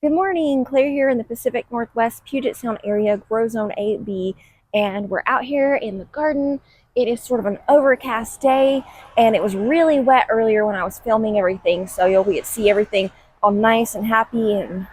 Good morning, Claire here in the Pacific Northwest Puget Sound area, Grow Zone 8B, and we're out here in the garden. It is sort of an overcast day, and it was really wet earlier when I was filming everything, so you'll get to see everything all nice and happy and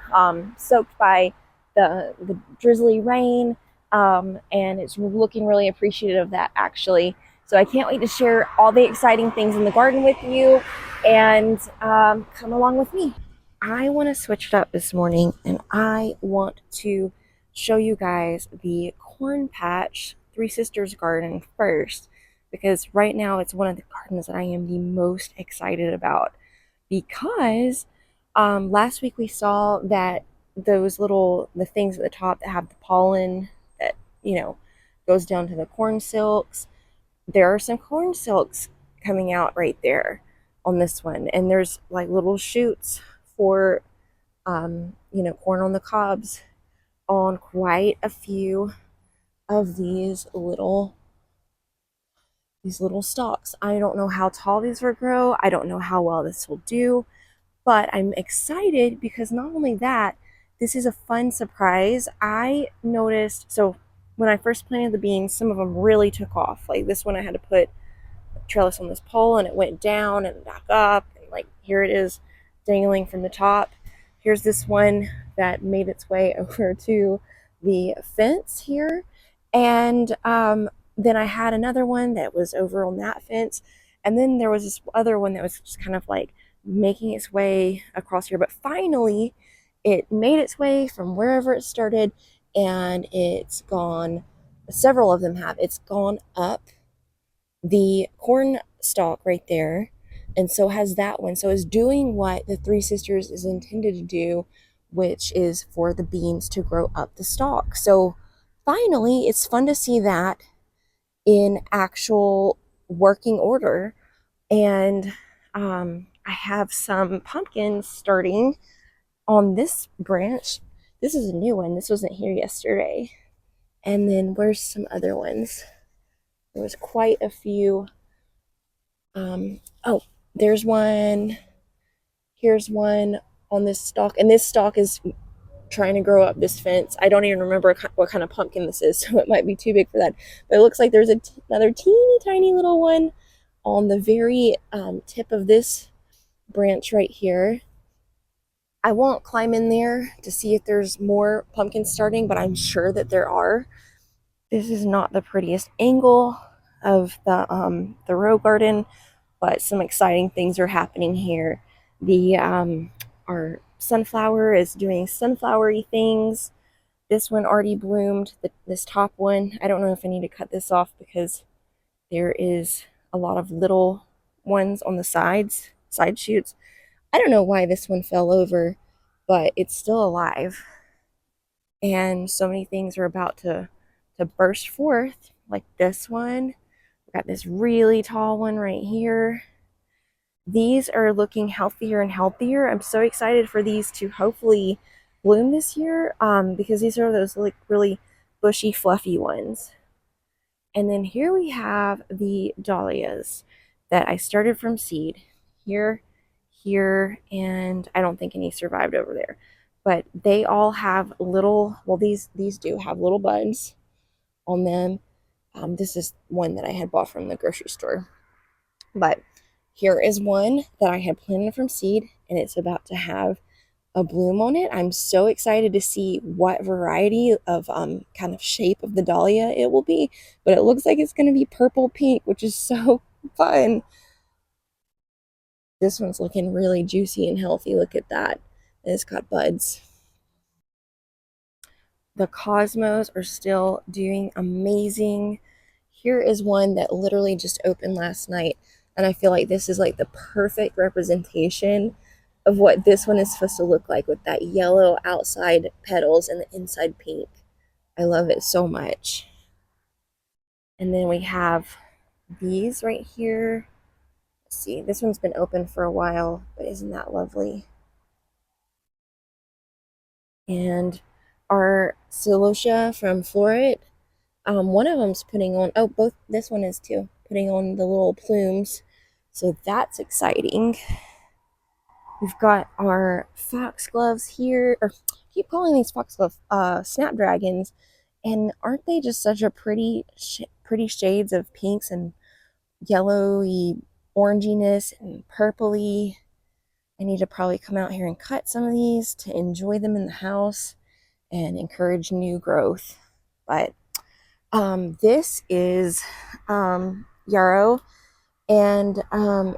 soaked by the drizzly rain, and it's looking really appreciative of that actually. So I can't wait to share all the exciting things in the garden with you, and come along with me. I want to switch it up this morning and I want to show you guys the corn patch Three Sisters garden first because right now it's one of the gardens that I am the most excited about because last week we saw that the things at the top that have the pollen that goes down to the corn silks. There are some corn silks coming out right there on this one, and there's like little shoots for corn on the cobs on quite a few of these little stalks. I don't know how tall these will grow. I don't know how well this will do, but I'm excited because not only that, this is a fun surprise. I noticed, so when I first planted the beans, some of them really took off. Like this one, I had to put trellis on this pole and it went down and back up, and like here it is dangling from the top. Here's this one that made its way over to the fence here, and then I had another one that was over on that fence, and then there was this other one that was just kind of like making its way across here, but finally it made its way from wherever it started, and it's gone. Several of them have. It's gone up the corn stalk right there, and so has that one. So is doing what the Three Sisters is intended to do, which is for the beans to grow up the stalk. So finally, it's fun to see that in actual working order. And I have some pumpkins starting on this branch. This is a new one. This wasn't here yesterday. And then where's some other ones? There was quite a few. Oh, there's one. Here's one on this stalk, and this stalk is trying to grow up this fence. I don't even remember what kind of pumpkin this is, so it might be too big for that. But it looks like there's another teeny tiny little one on the very tip of this branch right here. I won't climb in there to see if there's more pumpkins starting, but I'm sure that there are. This is not the prettiest angle of the row garden, but some exciting things are happening here. The our sunflower is doing sunflowery things. This one already bloomed. This top one, I don't know if I need to cut this off because there is a lot of little ones on the side shoots. I don't know why this one fell over, but it's still alive. And so many things are about to burst forth, like this one. We've got this really tall one right here. These are looking healthier and healthier. I'm so excited for these to hopefully bloom this year, because these are those like really bushy, fluffy ones. And then here we have the dahlias that I started from seed. Here, here, and I don't think any survived over there. But they all have little, well, these do have little buds on them. This is one that I had bought from the grocery store. But here is one that I had planted from seed, and it's about to have a bloom on it. I'm so excited to see what variety of kind of shape of the dahlia it will be, but it looks like it's going to be purple pink, which is so fun. This one's looking really juicy and healthy. Look at that. And it's got buds. The cosmos are still doing amazing. Here is one that literally just opened last night, and I feel like this is like the perfect representation of what this one is supposed to look like with that yellow outside petals and the inside pink. I love it so much. And then we have these right here. Let's see, this one's been open for a while, but isn't that lovely? And our celosia from Florid, one of them's putting on, oh, both, this one is too, putting on the little plumes. So that's exciting. We've got our foxgloves here, or I keep calling these foxglove snapdragons, and aren't they just such a pretty shades of pinks and yellowy oranginess and purpley. I need to probably come out here and cut some of these to enjoy them in the house and encourage new growth. But this is yarrow, and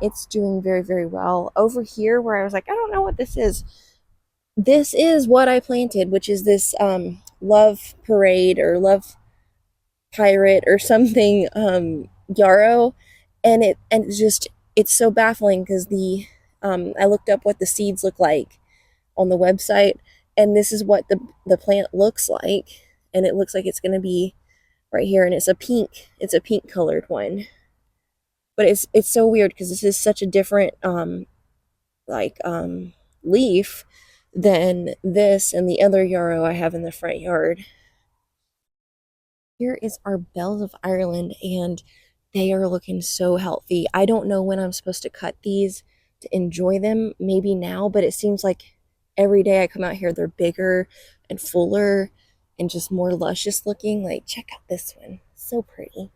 it's doing very, very well. Over here, where I was like, I don't know what this is. This is what I planted, which is this love parade or love pirate or something yarrow, and it's so baffling because the I looked up what the seeds look like on the website, and this is what the plant looks like, and it looks like it's going to be right here, and it's a pink colored one, but it's so weird because this is such a different like leaf than this and the other yarrow I have in the front yard. Here is our bells of Ireland, and they are looking so healthy. I don't know when I'm supposed to cut these to enjoy them, maybe now, but it seems like every day I come out here, they're bigger and fuller and just more luscious looking. Like, check out this one. So pretty.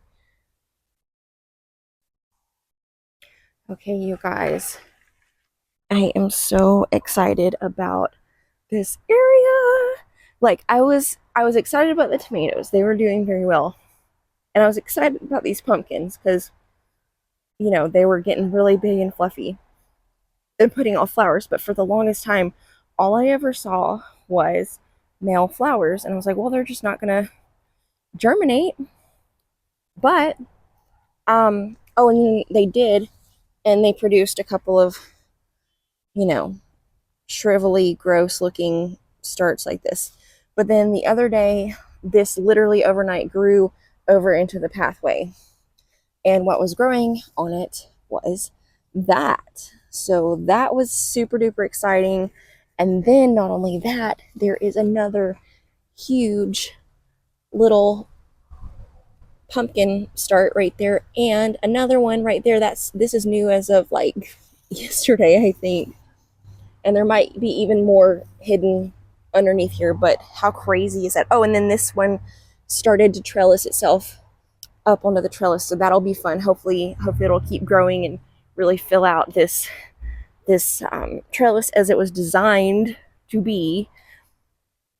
Okay, you guys, I am so excited about this area. Like, I was excited about the tomatoes. They were doing very well. And I was excited about these pumpkins because, they were getting really big and fluffy and putting off flowers. But for the longest time, all I ever saw was male flowers. And I was like, well, they're just not going to germinate. But, oh, and they did. And they produced a couple of, you know, shrivelly, gross looking starts like this. But then the other day, this literally overnight grew over into the pathway. And what was growing on it was that. So that was super duper exciting. And then not only that, there is another huge little pumpkin start right there, and another one right there. This is new as of like yesterday, I think. And there might be even more hidden underneath here, but how crazy is that? Oh, and then this one started to trellis itself up onto the trellis, so that'll be fun. Hopefully it'll keep growing and really fill out this trellis as it was designed to be.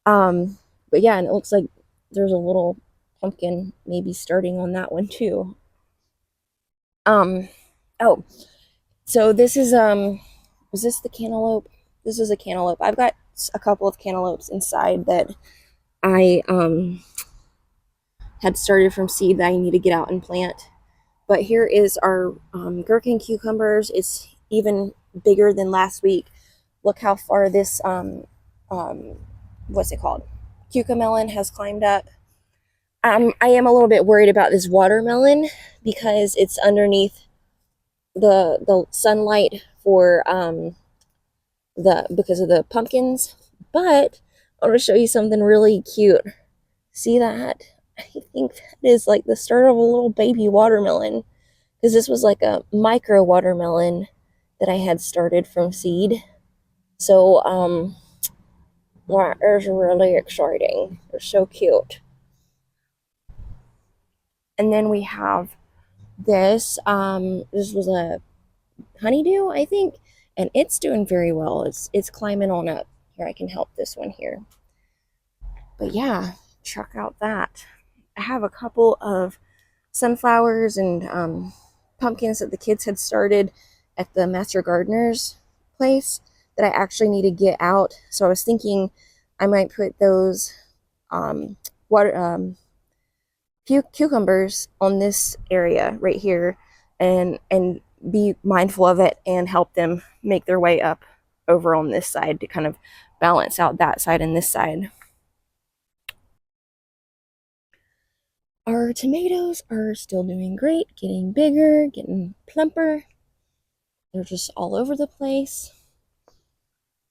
But yeah, and it looks like there's a little pumpkin maybe starting on that one too. Um, oh, so this is was this the cantaloupe? This is a cantaloupe. I've got a couple of cantaloupes inside that I had started from seed that I need to get out and plant. But here is our gherkin cucumbers. It's even bigger than last week. Look how far this what's it called? Cucamelon has climbed up. I am a little bit worried about this watermelon because it's underneath the sunlight for the because of the pumpkins. But I want to show you something really cute. See that? I think that is like the start of a little baby watermelon, because this was like a micro watermelon that I had started from seed. So that is really exciting. They're so cute. And then we have this. This was a honeydew, I think, and it's doing very well. It's climbing on up. Here, I can help this one here. But yeah, check out that. I have a couple of sunflowers and pumpkins that the kids had started at the Master Gardener's place that I actually need to get out. So I was thinking I might put those water cucumbers on this area right here, and be mindful of it and help them make their way up over on this side to kind of balance out that side and this side. Our tomatoes are still doing great, getting bigger, getting plumper. They're just all over the place.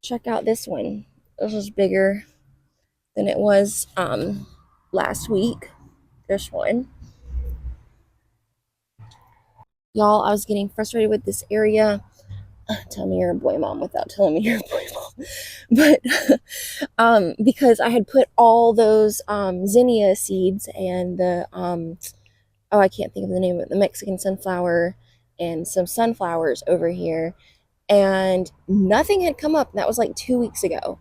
Check out this one. This is bigger than it was last week. This one. Y'all, I was getting frustrated with this area. tell me you're a boy, mom, without telling me you're a boy, mom. But because I had put all those zinnia seeds and the oh, I can't think of the name of it, the Mexican sunflower and some sunflowers over here, and nothing had come up. That was like 2 weeks ago,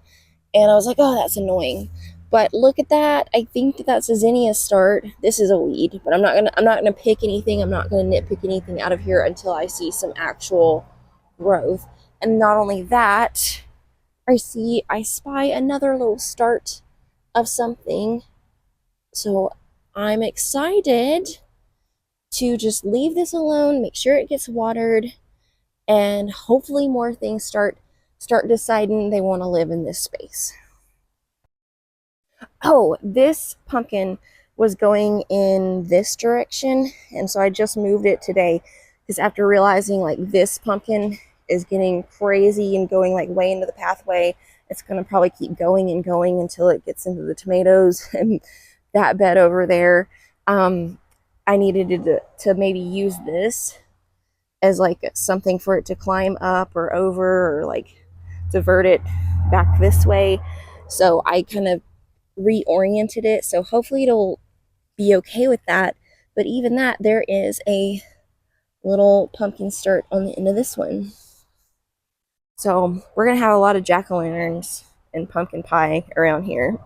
and I was like, oh, that's annoying. But look at that. I think that's a zinnia start. This is a weed, but I'm not gonna pick anything. I'm not gonna nitpick anything out of here until I see some actual growth. And not only that, I spy another little start of something. So I'm excited to just leave this alone, make sure it gets watered, and hopefully more things start deciding they want to live in this space. Oh, this pumpkin was going in this direction, and so I just moved it today because after realizing like this pumpkin is getting crazy and going like way into the pathway, it's going to probably keep going and going until it gets into the tomatoes and that bed over there. I needed to maybe use this as like something for it to climb up or over, or like divert it back this way. So I kind of reoriented it. So hopefully it'll be okay with that. But even that, there is a little pumpkin start on the end of this one. So we're going to have a lot of jack-o'-lanterns and pumpkin pie around here.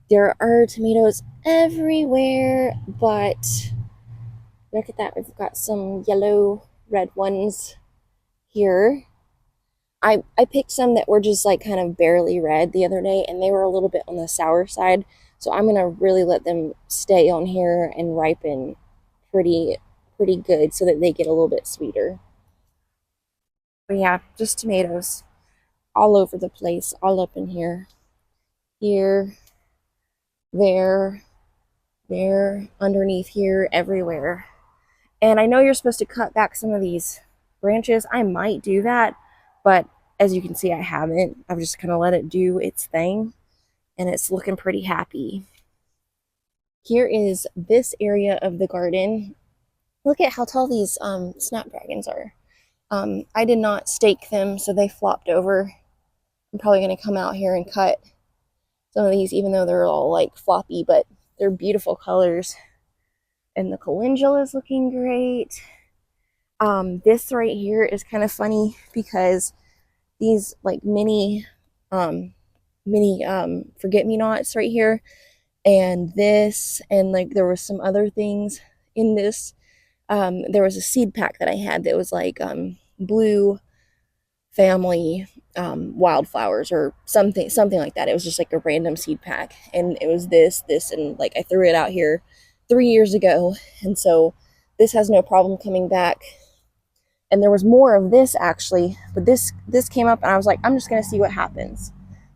There are tomatoes everywhere, but look at that. We've got some yellow, red ones here. I picked some that were just like kind of barely red the other day, and they were a little bit on the sour side. So I'm gonna really let them stay on here and ripen pretty good so that they get a little bit sweeter. But yeah, just tomatoes all over the place, all up in here. Here, there, underneath here, everywhere. And I know you're supposed to cut back some of these branches. I might do that, but as you can see, I haven't. I've just kind of let it do its thing, and it's looking pretty happy. Here is this area of the garden. Look at how tall these snapdragons are. I did not stake them, so they flopped over. I'm probably going to come out here and cut some of these, even though they're all like floppy, but they're beautiful colors. And the calendula is looking great. This right here is kind of funny because these like mini forget-me-nots right here, and this, and like there was some other things in this. There was a seed pack that I had that was like blue family wildflowers or something like that. It was just like a random seed pack, and it was this, and like I threw it out here 3 years ago, and so this has no problem coming back. And there was more of this actually, but this came up, and I was like, I'm just gonna see what happens.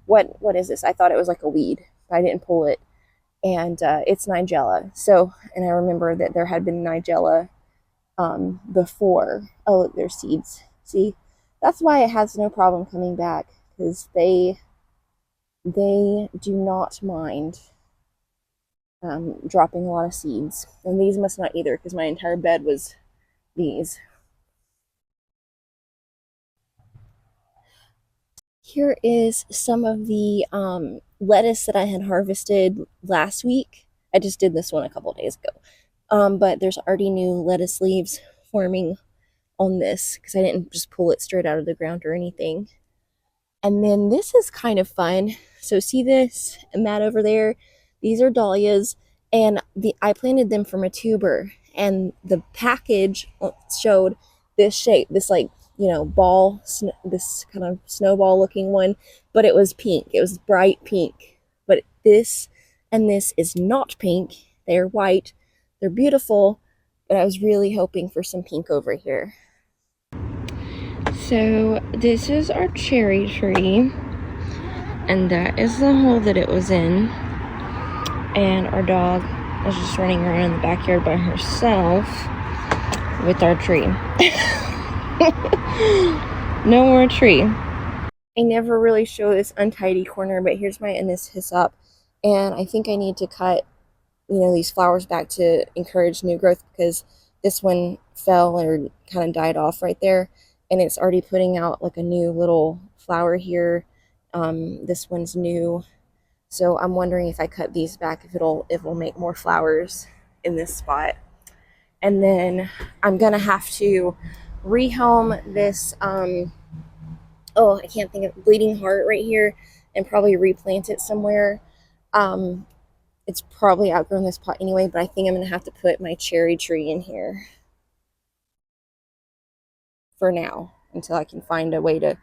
What is this? I thought it was like a weed, but I didn't pull it, and it's Nigella. So, and I remember that there had been Nigella before. Oh, look, there's seeds. See, that's why it has no problem coming back, because they do not mind dropping a lot of seeds. And these must not either, because my entire bed was these. Here is some of the lettuce that I had harvested last week. I just did this one a couple days ago. But there's already new lettuce leaves forming on this because I didn't just pull it straight out of the ground or anything. And then this is kind of fun. So see this and that over there? These are dahlias, and I planted them from a tuber, and the package showed this shape, this like, ball, this kind of snowball looking one, but it was pink. It was bright pink. But this and this is not pink. They're white. They're beautiful, but I was really hoping for some pink over here. So this is our cherry tree, and that is the hole that it was in. And our dog was just running around in the backyard by herself with our tree. No more tree. I never really show this untidy corner, but here's my Anise hyssop, and I think I need to cut these flowers back to encourage new growth, because this one fell or kind of died off right there, and it's already putting out like a new little flower here. This one's new, so I'm wondering if I cut these back if it'll make more flowers in this spot. And then I'm gonna have to rehome this oh, I can't think of bleeding heart right here, and probably replant it somewhere. um it's probably outgrown this pot anyway, but I think I'm gonna have to put my cherry tree in here for now until I can find a way to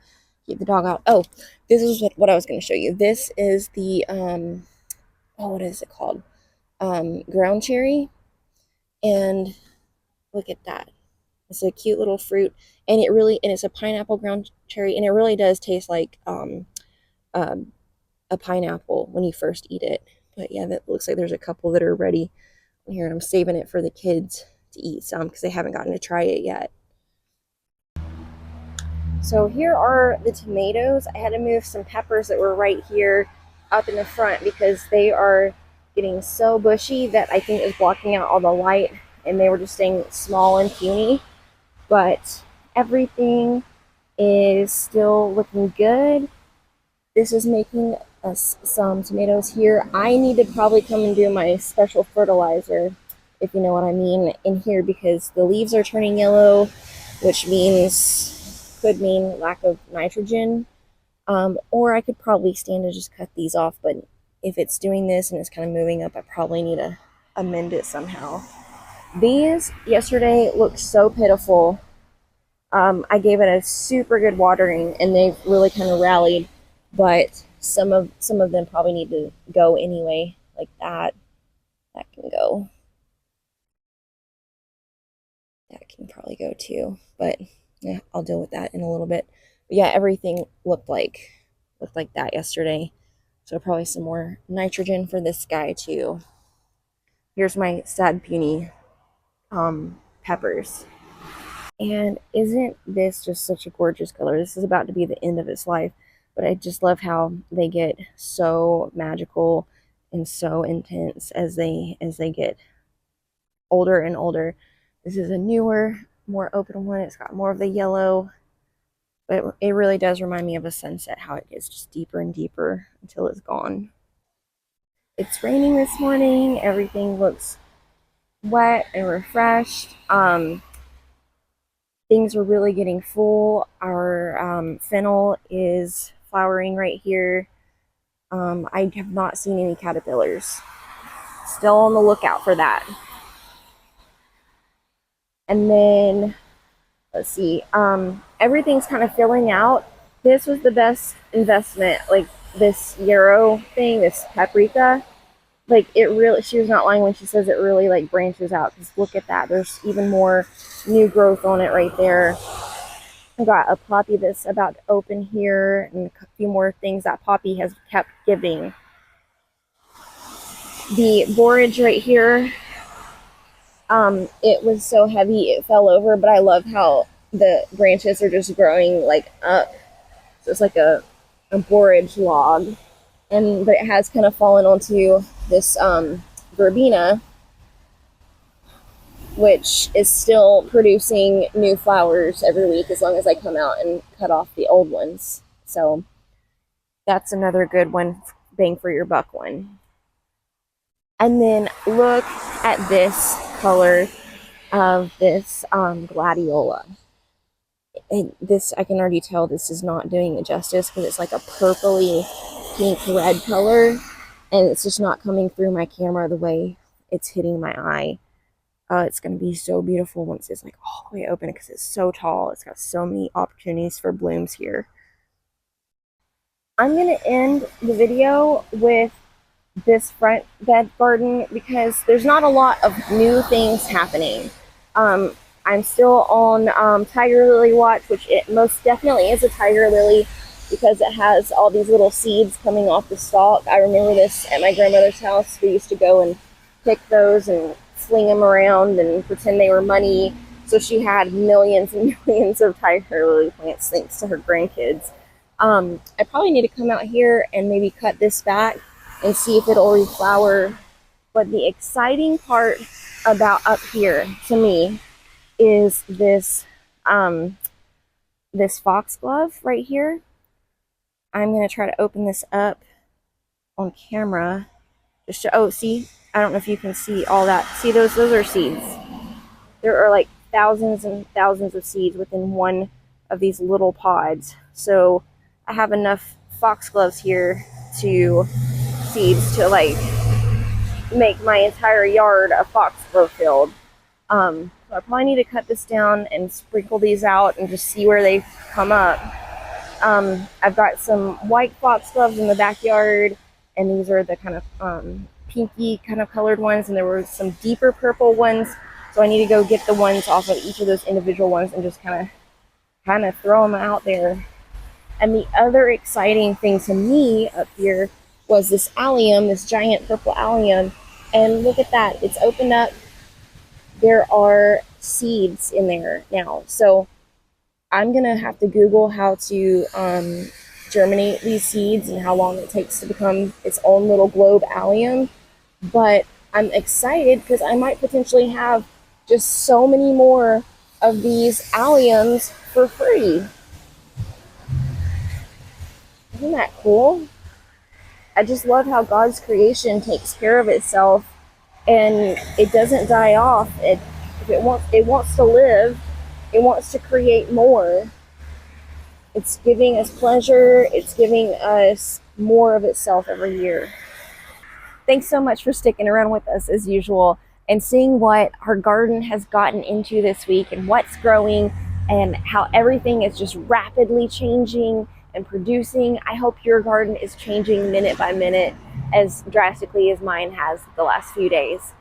get the dog out. Oh, this is what I was going to show you. This is the oh, what is it called? Ground cherry, and look at that. It's a cute little fruit, and it's a pineapple ground cherry, and it really does taste like a pineapple when you first eat it. But yeah, that looks like there's a couple that are ready here, and I'm saving it for the kids to eat some because they haven't gotten to try it yet. So here are the tomatoes. I had to move some peppers that were right here up in the front because they are getting so bushy that I think is blocking out all the light, and they were just staying small and puny. But everything is still looking good. This is making us some tomatoes here. I need to probably come and do my special fertilizer, if you know what I mean, in here because the leaves are turning yellow, which could mean lack of nitrogen. Or I could probably stand to just cut these off, but if it's doing this and it's kind of moving up, I probably need to amend it somehow. These yesterday looked so pitiful. I gave it a super good watering, and they've really kind of rallied, but some of them probably need to go anyway, like that. That can go. That can probably go too, but yeah, I'll deal with that in a little bit. But yeah, everything looked like that yesterday. So probably some more nitrogen for this guy too. Here's my sad puny peppers. And isn't this just such a gorgeous color? This is about to be the end of its life, but I just love how they get so magical and so intense as they get older and older. This is a newer, more open one. It's got more of the yellow, but it really does remind me of a sunset, how it gets just deeper and deeper until it's gone. It's raining this morning. Everything looks wet and refreshed. Things are really getting full. Our fennel is flowering right here. I have not seen any caterpillars. Still on the lookout for that. And then let's see, everything's kind of filling out. This was the best investment, like this yarrow thing, this paprika. Like it really, she was not lying when she says it really like branches out. Because look at that, there's even more new growth on it right there. I got a poppy that's about to open here, and a few more things that poppy has kept giving. The borage right here, it was so heavy it fell over, but I love how the branches are just growing like up. So it's like a borage log, but it has kind of fallen onto this verbena, which is still producing new flowers every week as long as I come out and cut off the old ones. So that's another good one, bang for your buck one. And then look at this color of this gladiola. This, I can already tell this is not doing it justice because it's like a purpley pink red color, and it's just not coming through my camera the way it's hitting my eye. It's going to be so beautiful once it's like all the way open because it's so tall. It's got so many opportunities for blooms here. I'm going to end the video with this front bed garden because there's not a lot of new things happening. I'm still on tiger lily watch, which it most definitely is a tiger lily because it has all these little seeds coming off the stalk. I remember this at my grandmother's house. We used to go and pick those and fling them around and pretend they were money. So she had millions and millions of tiger lily plants thanks to her grandkids. I probably need to come out here and maybe cut this back and see if it'll reflower. But the exciting part about up here to me is this foxglove right here. I'm going to try to open this up on camera. Just to, oh, see, I don't know if you can see all that. See those are seeds. There are like thousands and thousands of seeds within one of these little pods. So I have enough foxgloves here to seeds to like make my entire yard a foxglove field. So I probably need to cut this down and sprinkle these out and just see where they come up. I've got some white foxgloves in the backyard, and these are the kind of pinky kind of colored ones, and there were some deeper purple ones. So I need to go get the ones off of each of those individual ones and just kind of throw them out there. And the other exciting thing to me up here was this allium, this giant purple allium. And look at that, it's opened up. There are seeds in there now. So I'm going to have to Google how to germinate these seeds and how long it takes to become its own little globe allium. But I'm excited because I might potentially have just so many more of these alliums for free. Isn't that cool? I just love how God's creation takes care of itself and it doesn't die off. If it wants to live, it wants to create more. It's giving us pleasure. It's giving us more of itself every year. Thanks so much for sticking around with us as usual and seeing what our garden has gotten into this week and what's growing and how everything is just rapidly changing and producing. I hope your garden is changing minute by minute as drastically as mine has the last few days.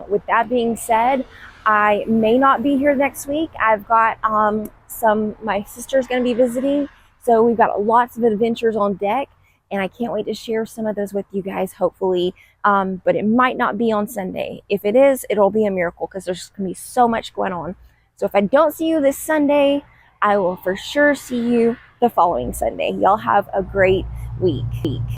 With that being said, I may not be here next week. I've got my sister's going to be visiting, so we've got lots of adventures on deck, and I can't wait to share some of those with you guys, hopefully. But it might not be on Sunday. If it is, it'll be a miracle because there's going to be so much going on. So if I don't see you this Sunday, I will for sure see you the following Sunday. Y'all have a great week.